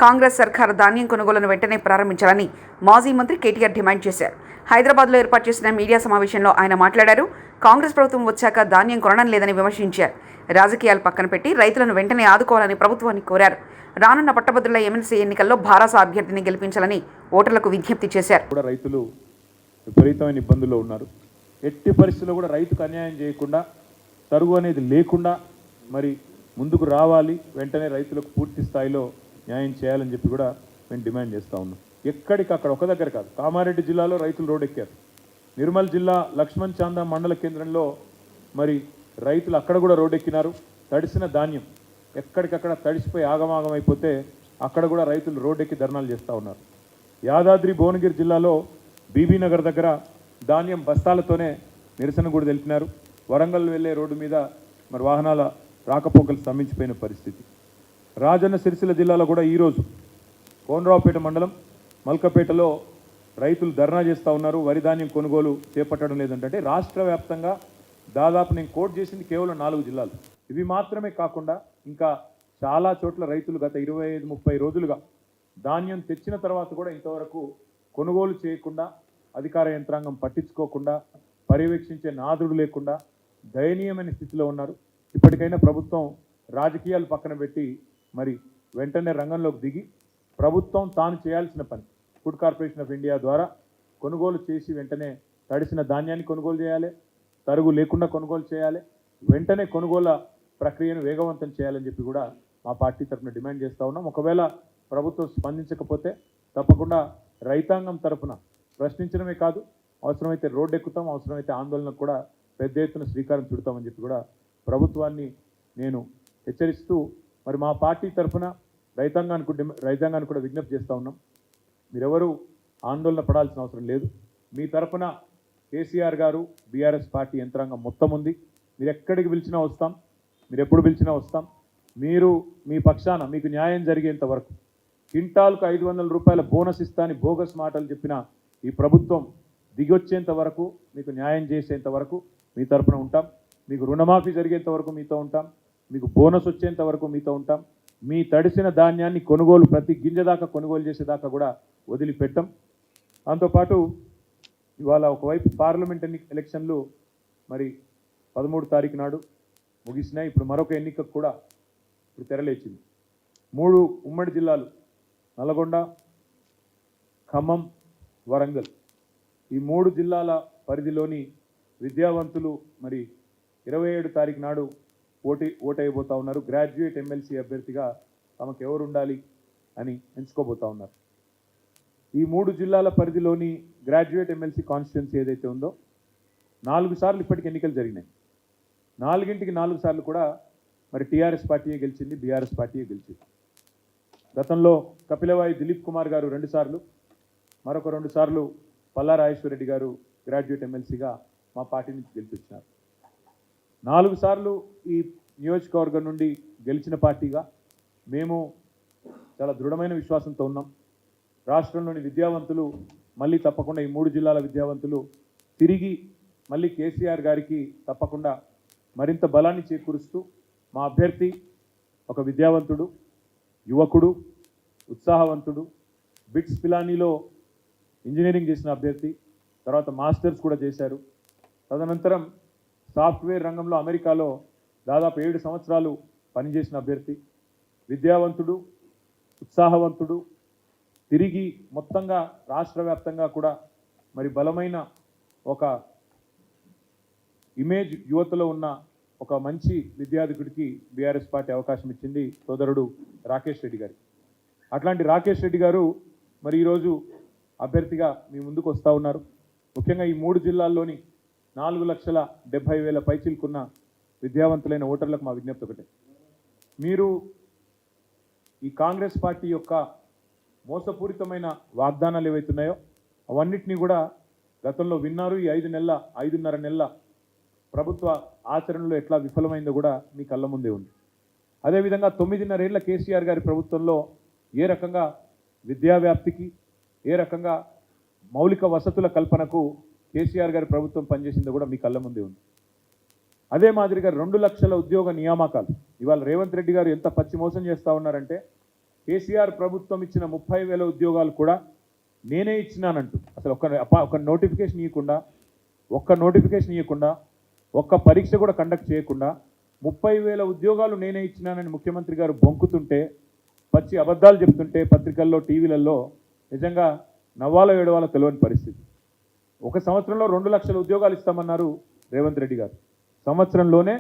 కాంగ్రెస్ సర్కారు ధాన్యం కొనుగోలును వెంటనే ప్రారంభించాలని మాజీ మంత్రి కేటీఆర్ డిమాండ్ చేశారు. హైదరాబాద్లో ఏర్పాటు చేసిన మీడియా సమావేశంలో ఆయన మాట్లాడారు. కాంగ్రెస్ ప్రభుత్వం వచ్చాక ధాన్యం కొనడం లేదని విమర్శించారు. రాజకీయాలు పక్కన పెట్టి రైతులను వెంటనే ఆదుకోవాలని ప్రభుత్వాన్ని కోరారు. రానున్న పట్టభద్రుల ఎమ్మెల్సీ ఎన్నికల్లో భారాస అభ్యర్థిని గెలిపించాలని ఓటర్లకు విజ్ఞప్తి చేశారు. రైతులు విపరీతమైన ఇబ్బందుల్లో ఉన్నారు. ఎట్టి పరిస్థితుల్లో కూడా రైతుకు అన్యాయం చేయకుండా, తరుగు అనేది లేకుండా మరి ముందుకు రావాలి. వెంటనే రైతులకు పూర్తి స్థాయిలో న్యాయం చేయాలని చెప్పి కూడా మేము డిమాండ్ చేస్తూ ఉన్నాం. ఎక్కడికక్కడ ఒక దగ్గర కాదు, కామారెడ్డి జిల్లాలో రైతులు రోడ్డెక్కారు. నిర్మల్ జిల్లా లక్ష్మణ్ చాందా మండల కేంద్రంలో మరి రైతులు అక్కడ కూడా రోడ్డెక్కినారు. తడిసిన ధాన్యం ఎక్కడికక్కడ తడిసిపోయి ఆగమాగం అయిపోతే అక్కడ కూడా రైతులు రోడ్డెక్కి ధర్నాలు చేస్తూ ఉన్నారు. యాదాద్రి భువనగిరి జిల్లాలో బీబీ నగర్ దగ్గర ధాన్యం బస్తాలతోనే నిరసన కూడా తెలిపినారు. వరంగల్ వెళ్ళే రోడ్డు మీద మరి వాహనాల రాకపోకలు స్తంభించిపోయిన పరిస్థితి. రాజన్న సిరిసిల్ల జిల్లాలో కూడా ఈరోజు కోనరావుపేట మండలం మల్కపేటలో రైతులు ధర్నా చేస్తూ ఉన్నారు. వరి ధాన్యం కొనుగోలు చేపట్టడం లేదంటే రాష్ట్ర వ్యాప్తంగా దాదాపు నేను కోట్ చేసింది కేవలం 4 జిల్లాలు. ఇవి మాత్రమే కాకుండా ఇంకా చాలా చోట్ల రైతులు గత 25-30 రోజులుగా ధాన్యం తెచ్చిన తర్వాత కూడా ఇంతవరకు కొనుగోలు చేయకుండా, అధికార యంత్రాంగం పట్టించుకోకుండా, పర్యవేక్షించే నాదుడు లేకుండా దయనీయమైన స్థితిలో ఉన్నారు. ఇప్పటికైనా ప్రభుత్వం రాజకీయాలు పక్కన పెట్టి మరి వెంటనే రంగంలోకి దిగి ప్రభుత్వం తాను చేయాల్సిన పని ఫుడ్ కార్పొరేషన్ ఆఫ్ ఇండియా ద్వారా కొనుగోలు చేసి వెంటనే తడిసిన ధాన్యాన్ని కొనుగోలు చేయాలి, తరుగు లేకుండా కొనుగోలు చేయాలి, వెంటనే కొనుగోలు ప్రక్రియను వేగవంతం చేయాలని చెప్పి కూడా మా పార్టీ తరఫున డిమాండ్ చేస్తూ ఉన్నాం. ఒకవేళ ప్రభుత్వం స్పందించకపోతే తప్పకుండా రైతాంగం తరఫున ప్రశ్నించడమే కాదు, అవసరమైతే రోడ్డు ఎక్కుతాం, అవసరమైతే ఆందోళనకు కూడా పెద్ద ఎత్తున శ్రీకారం చుడతామని చెప్పి కూడా ప్రభుత్వాన్ని నేను హెచ్చరిస్తూ మరి మా పార్టీ తరఫున రైతాంగానికి కూడా విజ్ఞప్తి చేస్తూ ఉన్నాం. మీరెవరూ ఆందోళన పడాల్సిన అవసరం లేదు. మీ తరఫున కేసీఆర్ గారు, బీఆర్ఎస్ పార్టీ యంత్రాంగం మొత్తం ఉంది. మీరు ఎక్కడికి పిలిచినా వస్తాం, మీరు ఎప్పుడు పిలిచినా వస్తాం. మీరు మీ పక్షాన మీకు న్యాయం జరిగేంత వరకు, క్వింటాల్కు 500 రూపాయల బోనస్ ఇస్తాని బోగస్ మాటలు చెప్పిన ఈ ప్రభుత్వం దిగొచ్చేంత వరకు, మీకు న్యాయం చేసేంత వరకు మీ తరఫున ఉంటాం. మీకు రుణమాఫీ జరిగేంత వరకు మీతో ఉంటాం. మీకు బోనస్ వచ్చేంత వరకు మీతో ఉంటాం. మీ తడిసిన ధాన్యాన్ని కొనుగోలు ప్రతి గింజ దాకా కొనుగోలు చేసేదాకా కూడా వదిలిపెట్టం. దాంతోపాటు ఇవాళ ఒకవైపు పార్లమెంట్ ఎలక్షన్లు మరి 13 తారీఖు నాడు ముగిసినాయి. ఇప్పుడు మరొక ఎన్నికకు కూడా ఇప్పుడు తెరలేచింది. 3 ఉమ్మడి జిల్లాలు నల్గొండ, ఖమ్మం, వరంగల్, ఈ 3 జిల్లాల పరిధిలోని విద్యావంతులు మరి 27 తారీఖు నాడు ఓటైపోతూ ఉన్నారు. గ్రాడ్యుయేట్ ఎమ్మెల్సీ అభ్యర్థిగా తమకు ఎవరు ఉండాలి అని ఎంచుకోబోతూ ఉన్నారు. ఈ 3 జిల్లాల పరిధిలోని గ్రాడ్యుయేట్ ఎమ్మెల్సీ కాన్స్టిట్యున్సీ ఏదైతే ఉందో 4 సార్లు ఇప్పటికి ఎన్నికలు జరిగినాయి. 4 సార్లు కూడా మరి టీఆర్ఎస్ పార్టీయే గెలిచింది, బీఆర్ఎస్ పార్టీయే గెలిచింది. గతంలో కపిలవాయి దిలీప్ కుమార్ గారు 2 సార్లు, మరొక 2 సార్లు పల్లా రాజేశ్వరరెడ్డి గారు గ్రాడ్యుయేట్ ఎమ్మెల్సీగా మా పార్టీ నుంచి గెలిపించినారు. 4 సార్లు ఈ నియోజకవర్గం నుండి గెలిచిన పార్టీగా మేము చాలా దృఢమైన విశ్వాసంతో ఉన్నాం. రాష్ట్రంలోని విద్యావంతులు మళ్ళీ తప్పకుండా ఈ 3 జిల్లాల విద్యావంతులు తిరిగి మళ్ళీ కేసీఆర్ గారికి తప్పకుండా మరింత బలాన్ని చేకూరుస్తూ మా అభ్యర్థి ఒక విద్యావంతుడు, యువకుడు, ఉత్సాహవంతుడు, బిట్స్ పిలానీలో ఇంజనీరింగ్ చేసిన అభ్యర్థి, తర్వాత మాస్టర్స్ కూడా చేశారు. తదనంతరం సాఫ్ట్వేర్ రంగంలో అమెరికాలో దాదాపు 7 సంవత్సరాలు పనిచేసిన అభ్యర్థి, విద్యావంతుడు, ఉత్సాహవంతుడు, తిరిగి మొత్తంగా రాష్ట్ర వ్యాప్తంగా కూడా మరి బలమైన ఒక ఇమేజ్ యువతలో ఉన్న ఒక మంచి విద్యార్థికుడికి బీఆర్ఎస్ పార్టీ అవకాశం ఇచ్చింది సోదరుడు రాకేష్ రెడ్డి గారికి. అట్లాంటి రాకేష్ రెడ్డి గారు మరి ఈరోజు అభ్యర్థిగా మీ ముందుకు వస్తూ ఉన్నారు. ముఖ్యంగా ఈ 3 జిల్లాల్లోని 4,70,000 పైచిలుకున్న విద్యావంతులైన ఓటర్లకు మా విజ్ఞప్తి ఒకటే, మీరు ఈ కాంగ్రెస్ పార్టీ యొక్క మోసపూరితమైన వాగ్దానాలు ఏవైతున్నాయో అవన్నిటినీ కూడా గతంలో విన్నారు. ఈ 5.5 నెలల ప్రభుత్వ ఆచరణలో ఎట్లా విఫలమైందో కూడా మీ కళ్ళ ముందే ఉంది. అదేవిధంగా 9.5 ఏళ్ల కేసీఆర్ గారి ప్రభుత్వంలో ఏ రకంగా విద్యా వ్యాప్తికి, ఏ రకంగా మౌలిక వసతుల కల్పనకు కేసీఆర్ గారి ప్రభుత్వం పనిచేసిందో కూడా మీ కళ్ళ ముందే ఉంది. అదే మాదిరిగా 2 లక్షల ఉద్యోగ నియామకాలు ఇవాళ రేవంత్ రెడ్డి గారు ఎంత పచ్చి మోసం చేస్తూ ఉన్నారంటే కేసీఆర్ ప్రభుత్వం ఇచ్చిన 30,000 ఉద్యోగాలు కూడా నేనే ఇచ్చినానంటూ అసలు ఒక నోటిఫికేషన్ ఇవ్వకుండా ఒక్క పరీక్ష కూడా కండక్ట్ చేయకుండా 30,000 ఉద్యోగాలు నేనే ఇచ్చినానని ముఖ్యమంత్రి గారు బొంకుతుంటే, పచ్చి అబద్ధాలు చెప్తుంటే పత్రికల్లో టీవీలలో నిజంగా నవ్వాలో ఏడవాలో తెలియని పరిస్థితి. ఒక సంవత్సరంలో 2 లక్షల ఉద్యోగాలు ఇస్తామన్నారు రేవంత్ రెడ్డి గారు. సంవత్సరంలోనే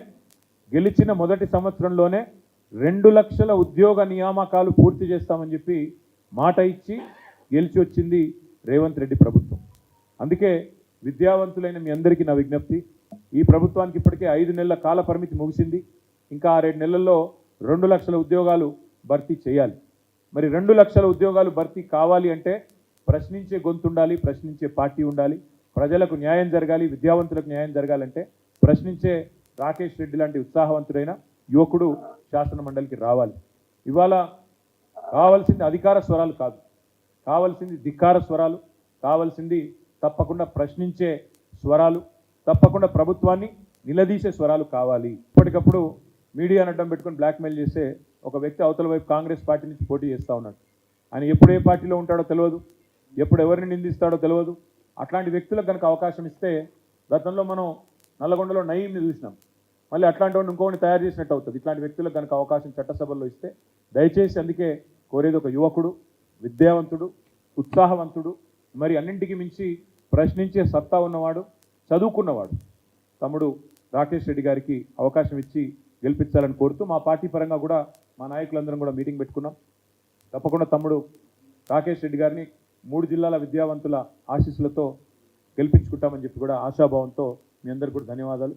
గెలిచిన మొదటి సంవత్సరంలోనే 2 లక్షల ఉద్యోగ నియామకాలు పూర్తి చేస్తామని చెప్పి మాట ఇచ్చి గెలిచి వచ్చింది రేవంత్ రెడ్డి ప్రభుత్వం. అందుకే విద్యావంతులైన మీ అందరికీ నా విజ్ఞప్తి, ఈ ప్రభుత్వానికి ఇప్పటికే 5 నెలల కాల పరిమితి ముగిసింది. ఇంకా 6 నెలల్లో 2 లక్షల ఉద్యోగాలు భర్తీ చేయాలి. మరి 2 లక్షల ఉద్యోగాలు భర్తీ కావాలి అంటే ప్రశ్నించే గొంతు ఉండాలి, ప్రశ్నించే పార్టీ ఉండాలి, ప్రజలకు న్యాయం జరగాలి, విద్యావంతులకు న్యాయం జరగాలంటే ప్రశ్నించే రాకేష్ రెడ్డి లాంటి ఉత్సాహవంతుడైన యువకుడు శాసన మండలికి రావాలి. ఇవాళ కావాల్సింది అధికార స్వరాలు కాదు, కావాల్సింది ధిక్కార స్వరాలు, కావాల్సింది తప్పకుండా ప్రశ్నించే స్వరాలు, తప్పకుండా ప్రభుత్వాన్ని నిలదీసే స్వరాలు కావాలి. ఇప్పటికప్పుడు మీడియాను అడ్డం పెట్టుకొని బ్లాక్మెయిల్ చేసే ఒక వ్యక్తి అవతల వైపు కాంగ్రెస్ పార్టీ నుంచి పోటీ చేస్తూ ఉన్నాడు. ఆయన ఎప్పుడు ఏ పార్టీలో ఉంటాడో తెలియదు, ఎప్పుడు ఎవరిని నిందిస్తాడో తెలియదు. అట్లాంటి వ్యక్తులకు కనుక అవకాశం ఇస్తే, గతంలో మనం నల్లగొండలో నయీంని చూసినాం, మళ్ళీ అట్లాంటి వాడిని ఇంకోని తయారు చేసినట్టు అవుతుంది. ఇట్లాంటి వ్యక్తులకు కనుక అవకాశం చట్టసభల్లో ఇస్తే దయచేసి అందుకే కోరేది ఒక యువకుడు, విద్యావంతుడు, ఉత్సాహవంతుడు, మరి అన్నింటికి మించి ప్రశ్నించే సత్తా ఉన్నవాడు, చదువుకున్నవాడు తమ్ముడు రాకేష్ రెడ్డి గారికి అవకాశం ఇచ్చి గెలిపించాలని కోరుతూ మా పార్టీ పరంగా కూడా మా నాయకులందరం కూడా మీటింగ్ పెట్టుకున్నాం. తప్పకుండా తమ్ముడు రాకేష్ రెడ్డి గారిని 3 జిల్లాల విద్యావంతుల ఆశీస్సులతో గెలిపించుకుంటామని చెప్పి కూడా ఆశాభావంతో మీ అందరికీ కూడా ధన్యవాదాలు.